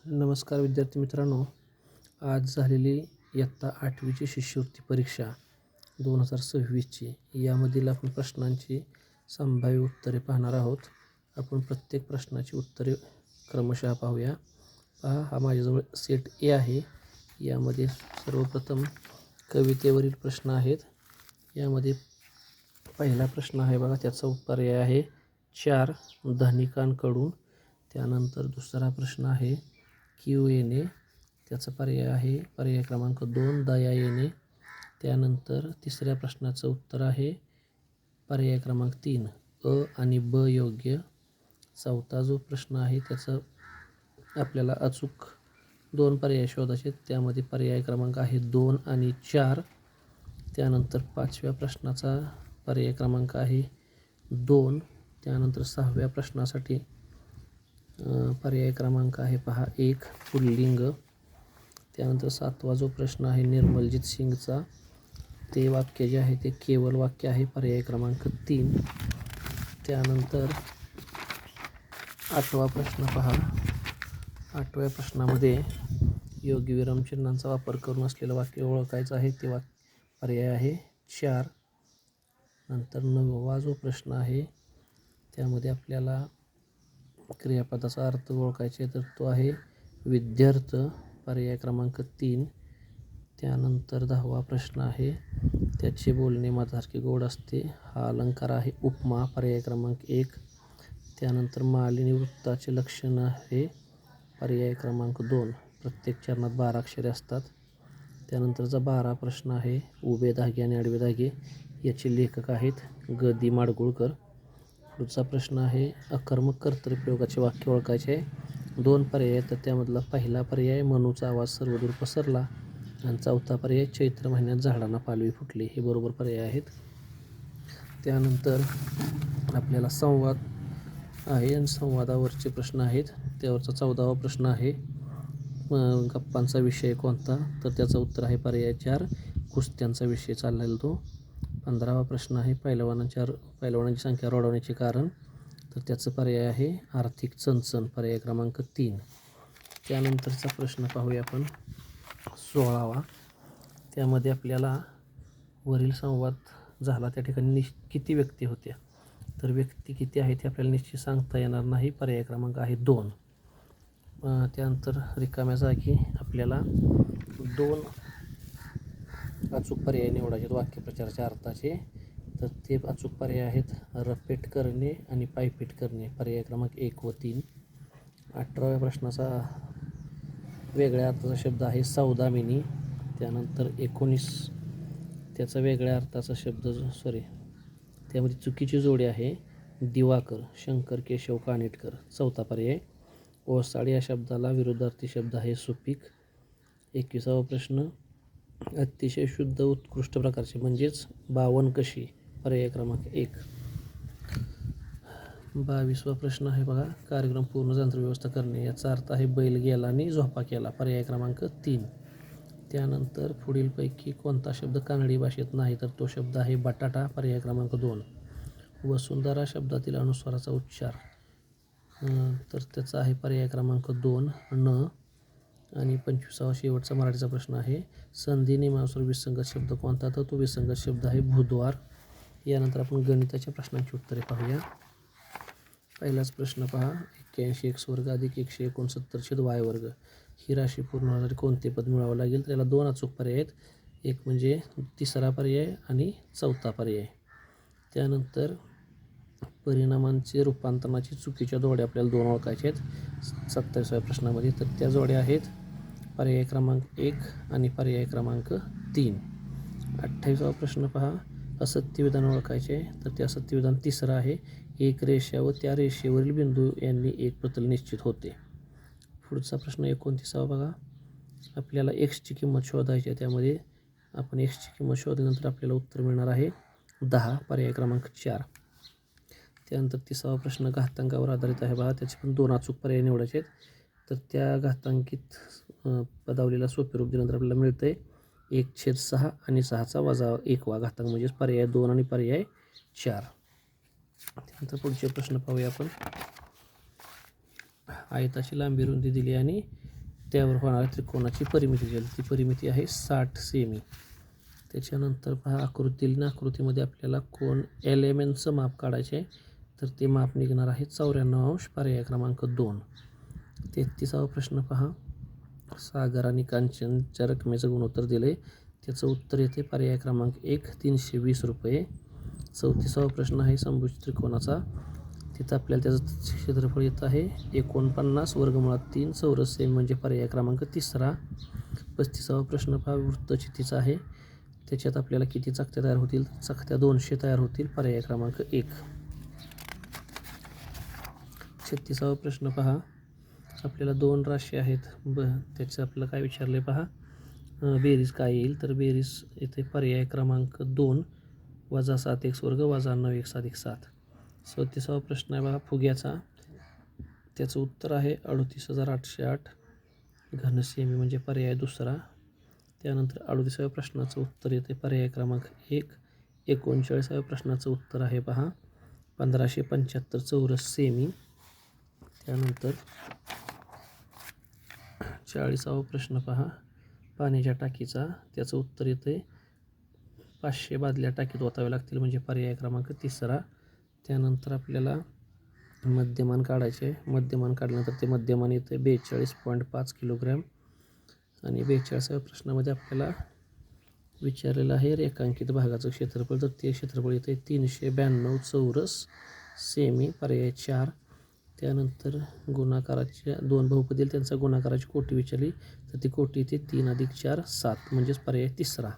नमस्कार विद्यार्थी मित्रांनो, आज झालेली इयत्ता 8वीची शिष्यवृत्ती परीक्षा 2026ची यामधील आपण प्रश्नांची संभाव्य उत्तरे पाहणार आहोत. आपण प्रत्येक प्रश्नाची उत्तरे क्रमशः पाहूया. पहा, हा माझ्याजवळ सेट ए आहे. यामध्ये सर्वप्रथम कवितेवरील प्रश्न आहेत. यामध्ये पहिला प्रश्न आहे बघा, त्याचा पर्याय आहे 4 धनिकांकडून. त्यानंतर दुसरा प्रश्न आहे कीव येणे, त्याचा पर्याय आहे पर्याय क्रमांक 2 दया येणे. त्यानंतर तिसऱ्या प्रश्नाचं उत्तर आहे पर्याय क्रमांक 3 अ आणि ब योग्य. चौथा जो प्रश्न आहे त्याचं आपल्याला अचूक 2 पर्याय शोधायचे, त्यामध्ये पर्याय क्रमांक आहे 2 आणि 4. त्यानंतर 5व्या प्रश्नाचा पर्याय क्रमांक आहे 2. त्यानंतर 6व्या प्रश्नासाठी पर्याय क्रमांक आहे पहा 1 पुल्लिंग. त्यानंतर 7वा जो प्रश्न आहे निर्मलजीत सिंगचा, ते वाक्य जे आहे ते केवळ वाक्य आहे, पर्याय क्रमांक 3. त्यानंतर 8वा प्रश्न पहा. 8व्या प्रश्नामध्ये योग्य विरामचिन्हांचा वापर करून असलेलं वाक्य ओळखायचं आहे, ते पर्याय आहे 4. नंतर 9वा जो प्रश्न आहे त्यामध्ये आपल्याला क्रियापदाचा अर्थ ओळखायचा आहे, तर तो आहे विद्यार्थ, पर्याय क्रमांक 3. त्यानंतर 10वा प्रश्न आहे त्याचे बोलणे माझ्यासारखे गोड असते, हा अलंकार आहे उपमा, पर्याय क्रमांक 1. त्यानंतर मालिनी वृत्ताचे लक्षण आहे, पर्याय क्रमांक 2. प्रत्येक चरणात 12 अक्षरे असतात. त्यानंतरचा 12 प्रश्न आहे उभे धागे आणि आडवे धागे, याचे लेखक आहेत ग दी माडगुळकर. पुढचा प्रश्न आहे अकर्मक कर्तृप्रयोगाचे वाक्य ओळखायचे आहे. 2 पर्याय, तर त्यामधला पहिला पर्याय मनूचा आवाज सर्वदूर पसरला आणि चौथा पर्याय चैत्र महिन्यात झाडांना पालवी फुटली, हे बरोबर पर्याय आहेत. त्यानंतर आपल्याला संवाद आहे आणि संवादावरचे प्रश्न आहेत. त्यावरचा 14वा प्रश्न आहे गप्पांचा विषय कोणता, तर त्याचं उत्तर आहे पर्याय 4 कुस्त्यांचा विषय चाललेला तो. 15वा प्रश्न आहे पैलवानांची संख्या वाढवण्याचे कारण, तर त्याचं पर्याय आहे आर्थिक चणचण, पर्याय क्रमांक 3. त्यानंतरचा प्रश्न पाहूया आपण 16वा. त्यामध्ये आपल्याला वरील संवाद झाला त्या ठिकाणी किती व्यक्ती होत्या, तर व्यक्ती किती आहे ते आपल्याला निश्चित सांगता येणार नाही, पर्याय क्रमांक आहे 2. त्यानंतर रिकाम्या जागी आपल्याला 2 अचूक पर्याय निवडायचे वाक्यप्रचाराच्या अर्थाचे, तर ते अचूक पर्याय आहेत रपेट करणे आणि पायपीट करणे, पर्याय क्रमांक 1 व 3. 18व्या प्रश्नाचा वेगळ्या अर्थाचा शब्द आहे सौदामिनी. त्यानंतर 19 त्याचा वेगळ्या अर्थाचा शब्द त्यामध्ये चुकीची जोडी आहे दिवाकर शंकर केशव कानिटकर, चौथा पर्याय. ओसाड या शब्दाला विरुद्धार्थी शब्द आहे सुपीक. 21वा प्रश्न अतिशय शुद्ध उत्कृष्ट प्रकारचे म्हणजेच 52 कशी, पर्याय क्रमांक 1. 22वा प्रश्न आहे बघा कार्यक्रम पूर्ण तंत्रव्यवस्था करणे, याचा अर्थ आहे बैल गेला आणि झोपा केला, पर्याय क्रमांक 3. त्यानंतर पुढीलपैकी कोणता शब्द कानडी भाषेत नाही, तर तो शब्द आहे बटाटा, पर्याय क्रमांक 2. वसुंधरा शब्दातील अनुस्वाराचा उच्चार, तर त्याचा आहे पर्याय क्रमांक 2 न. आणि 25वा शेवटचा मराठीचा प्रश्न आहे संधी नियमानुसार विसंगत शब्द कोणता, तर तो विसंगत शब्द आहे बुधवार. यानंतर आपण गणिताच्या प्रश्नांची उत्तरे पाहूया. पहिलाच प्रश्न पहा 81 x वर्ग अधिक 169 y वर्ग, ही राशी पूर्ण होण्यासाठी कोणते पद मिळावं लागेल, तर त्याला 2 अचूक पर्याय आहेत, एक म्हणजे तिसरा पर्याय आणि चौथा पर्याय. त्यानंतर परिणामांचे रूपांतरणाची चुकीच्या जोड्या आपल्याला 2 ओळखायच्या आहेत 27व्या प्रश्नामध्ये, तर त्या जोड्या आहेत पर्याय क्रमांक 1 आणि पर्याय क्रमांक 3. 28वा प्रश्न पहा असत्य विधान ओळखायचे, तर ते असत्य विधान तिसरं आहे एक रेषा व त्या रेषेवरील बिंदू यांनी एक प्रतल निश्चित होते. पुढचा प्रश्न 29वा बघा, आपल्याला एक्सची किंमत शोधायची आहे, त्यामध्ये आपण एक्सची किंमत शोधल्यानंतर आपल्याला उत्तर मिळणार आहे 10, पर्याय क्रमांक 4. त्यानंतर 30वा प्रश्न घातांकावर आधारित आहे बघा, त्याचे पण 2 अचूक पर्याय निवडायचे आहेत, तर त्या घातांकित पदावलीला सोपे रूप दिल्यानंतर आपल्याला मिळतं आहे 1/6 आणि 6चा वजा 1वा घातांक, म्हणजेच पर्याय 2 आणि पर्याय 4. त्यानंतर पुढचे प्रश्न पाहूया आपण. आयताची लांबी रुंदी दिली आणि त्यावर होणाऱ्या त्रिकोणाची परिमिती दिली, ती परिमिती आहे 60 सेमी. त्याच्यानंतर पहा आकृती दिली ना, आकृतीमध्ये आपल्याला कोण LMNचं माप काढायचे आहे, तर ते माप निघणार आहे 94°, पर्याय क्रमांक 2. 33वा प्रश्न पहा, सागर आणि कांचनच्या रकमेचं गुणोत्तर दिले, त्याचं उत्तर येते पर्याय क्रमांक 1 320 रुपये. 34वा प्रश्न आहे समभुज त्रिकोणाचा, तिथं आपल्याला त्याचं क्षेत्रफळ येत आहे 49 वर्गमुळात 3 चौरस सेमी म्हणजे पर्याय क्रमांक 3. 35वा प्रश्न पहा वृत्तचितीचा आहे, त्याच्यात आपल्याला किती चकत्या तयार होतील, चकत्या 200 तयार होतील, पर्याय क्रमांक 1. 36वा प्रश्न पहा, आपल्याला 2 राशी आहेत, त्याचं आपल्याला काय विचारले पहा, बेरीज काय येईल, तर बेरीज इथे पर्याय क्रमांक 2 वजा 7x वर्ग वजा 9x अधिक 7. 37वा प्रश्न आहे बघा फुग्याचा, त्याचं उत्तर आहे 38,808 घन सेमी म्हणजे पर्याय 2. त्यानंतर 38व्या प्रश्नाचं उत्तर येते पर्याय क्रमांक 1. 39व्या प्रश्नाचं उत्तर आहे पहा 1575 चौरस सेमी. त्यानंतर 40वा प्रश्न पहा पाण्याच्या टाकीचा, त्याचं उत्तर येते 500 बादल्या टाकीत ओताव्या लागतील म्हणजे पर्याय क्रमांक 3. त्यानंतर आपल्याला मध्यमान काढायचे, मध्यमान काढल्यानंतर ते मध्यमान येते 42.5 किलोग्रॅम. आणि 42व्या प्रश्नामध्ये आपल्याला विचारलेलं आहे रेखांकित भागाचं क्षेत्रफळ, तर ते क्षेत्रफळ येते 392 चौरस सेमी, पर्याय 4. त्यानंतर गुणाकाराच्या 2 बहुपदी त्यांचा गुणाकाराची कोटी विचारली, तर ती कोटी येते 3 अधिक 4 7 म्हणजेच पर्याय 3.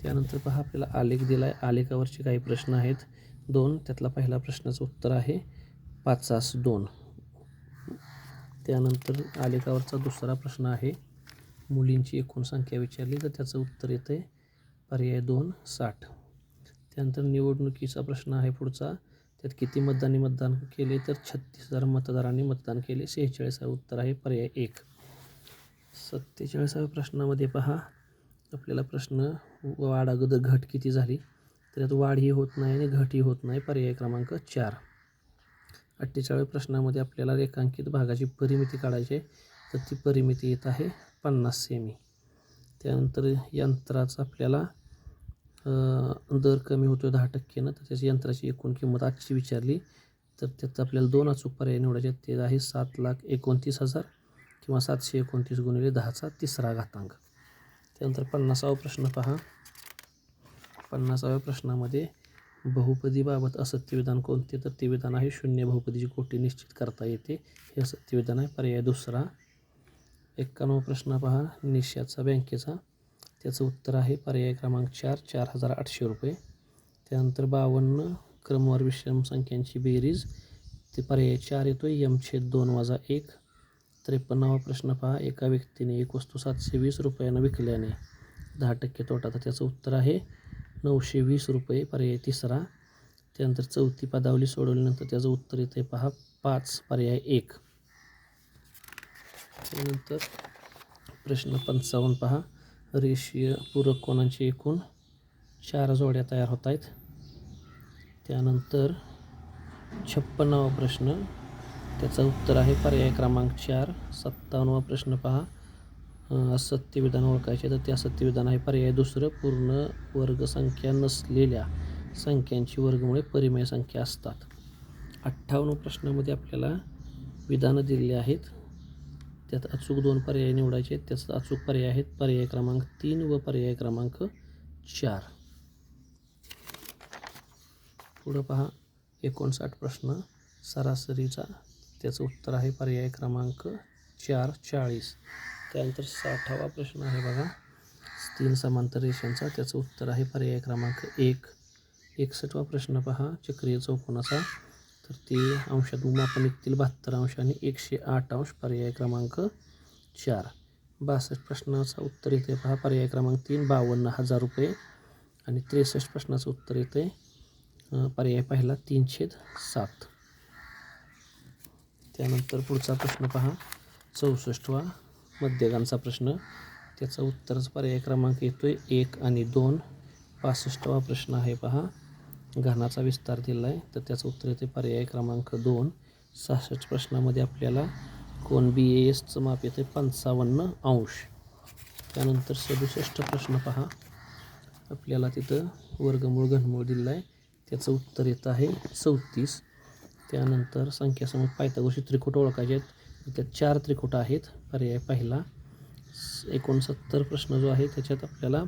त्यानंतर पहा आपल्याला आलेख दिला आहे, आलेखावरचे काही प्रश्न आहेत 2, त्यातला पहिला प्रश्नाचं उत्तर आहे 5/2. त्यानंतर आलेखावरचा दुसरा प्रश्न आहे मुलींची एकूण संख्या विचारली, तर त्याचं उत्तर येते पर्याय 2 60. त्यानंतर निवडणुकीचा प्रश्न आहे पुढचा, त्यात किती मतदारांनी मतदान केले, तर 36,000 मतदारांनी मतदान केले, 46. उत्तर आहे पर्याय 1. 47व्या प्रश्नामध्ये पहा आपल्याला प्रश्न वाढ अगोदर घट किती झाली, तर त्यात वाढही होत नाही आणि घटही होत नाही, पर्याय क्रमांक 4. 48व्या प्रश्नामध्ये आपल्याला रेखांकित भागाची परिमिती काढायची आहे, तर ती परिमिती येत आहे 50 सेमी. त्यानंतर यंत्राचा आपल्याला दर कमी होतो 10%, तर त्याची यंत्राची एकूण किंमत आजची विचारली, तर त्यात आपल्याला 2 अचूक पर्याय निवडायचे, ते आहे 7,29,000 किंवा 729 गुणिले 10⁻³ त्यानंतर 50वा प्रश्न पहा, 50व्या प्रश्नामध्ये बहुपदीबाबत असत्य विधान कोणते, तर ते विधान आहे शून्य बहुपदीची कोटी निश्चित करता येते, हे असत्य विधान आहे, पर्याय 2. 51वा प्रश्न पहा निशाचा बँकेचा, त्याचं उत्तर आहे पर्याय क्रमांक 4 4,800 रुपये. त्यानंतर 52 क्रमवार विषम संख्यांची बेरीज, ते पर्याय 4 येतो m/2 वजा 1. 53वा प्रश्न पहा एका व्यक्तीने एक वस्तू 720 रुपयांना विकल्याने 10% तोटा, तर त्याचं उत्तर आहे 920 रुपये, पर्याय 3. त्यानंतर चौथी पदावली सोडवल्यानंतर त्याचं उत्तर येते पहा 5, पर्याय 1. त्यानंतर प्रश्न 55 पहा रेषीय पूरक कोणांची एकूण 4 जोड्या तयार होत आहेत. त्यानंतर 56वा प्रश्न, त्याचं उत्तर आहे पर्याय क्रमांक 4. 57वा प्रश्न पहा असत्य विधान ओळखायचे, तर ते असत्य विधान आहे पर्याय 2 पूर्ण वर्ग संख्या नसलेल्या संख्यांची वर्गमुळे परिमेय संख्या असतात. 58 प्रश्नामध्ये आपल्याला विधानं दिलेली आहेत, त्यात अचूक 2 पर्याय निवडायचे आहेत, त्याचा अचूक पर्याय आहेत पर्याय क्रमांक 3 व पर्याय क्रमांक 4. पुढं पहा 59 प्रश्न सरासरीचा, त्याचं उत्तर आहे पर्याय क्रमांक 4 40. त्यानंतर 60वा प्रश्न आहे बघा 3 समांतर रेषांचा, त्याचं उत्तर आहे पर्याय क्रमांक 1. 61वा प्रश्न पहा चक्रीय चौकोनाचा, तर ते अंशात मापन निघतील 72 अंश आणि 108 अंश, पर्याय क्रमांक 4. 62 प्रश्नाचं उत्तर येते पहा पर्याय क्रमांक 3 52,000 रुपये. आणि 63 प्रश्नाचं उत्तर येते पर्याय पहिला 3/7. त्यानंतर पुढचा प्रश्न पहा 64वा मध्यगांचा प्रश्न, त्याचा उत्तरच पर्याय क्रमांक येतोय 1 आणि 2. 65वा प्रश्न आहे पहा घनाचा विस्तार दिला आहे, तर त्याचं उत्तर येते पर्याय क्रमांक 2. 66 प्रश्नामध्ये आपल्याला कोण BASचं माप येतं 55 अंश. त्यानंतर 67 प्रश्न पहा. आपल्याला तिथं वर्गमूळ घनमूळ दिलेला आहे, त्याचं उत्तर येतं आहे 34. त्यानंतर संख्यासमूह पायथागोरसचे त्रिकूट ओळखायचे आहेत. त्यात 4 त्रिकूट आहेत. पर्याय पहिला. 69 प्रश्न जो आहे त्याच्यात आपल्याला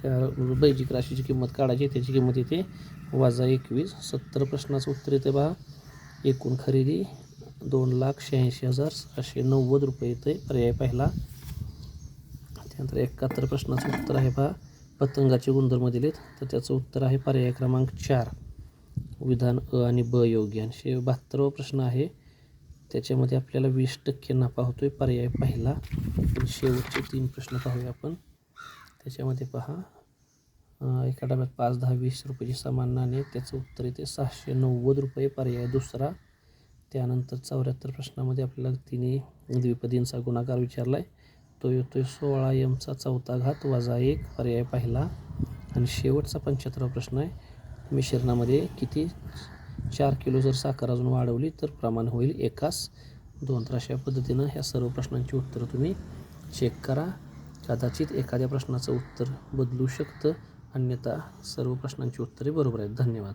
त्या बैजिक राशीची किंमत काढायची, त्याची किंमत येते -21. 70 प्रश्नाचं उत्तर येते पहा. एकूण खरेदी 2,86,790 रुपये येते. पर्याय पहिला. त्यानंतर 71 प्रश्नाचं उत्तर आहे पहा. पतंगाचे गुणधर्म दिलेत, तर त्याचं उत्तर आहे पर्याय क्रमांक 4. विधान अ आणि ब योग्य. आणि 72वा प्रश्न आहे, त्याच्यामध्ये आपल्याला 20% नफा होतोय. पर्याय पहिला. आणि शेवटचे 3 प्रश्न पाहूया आपण. त्याच्यामध्ये पहा, एका डब्यात 5, 10, 20 रुपयाची समान नाणे, त्याचं उत्तर येते 690 रुपये. पर्याय दुसरा. त्यानंतर 74 प्रश्नामध्ये आपल्याला तिन्ही द्विपदींचा गुणाकार विचारला आहे, तो येतोय 16m⁴ वजा 1. पर्याय पहिला. आणि शेवटचा 75वा प्रश्न आहे, मिश्रणामध्ये किती 4 किलो जर साखर अजून वाढवली तर प्रमाण होईल 1:2. तर अशा पद्धतीनं ह्या सर्व प्रश्नांची उत्तरं तुम्ही चेक करा. कदाचित एखाद्या प्रश्नाचं उत्तर बदलू शकतं, अन्यथा सर्व प्रश्नांची उत्तरे बरोबर आहेत. धन्यवाद.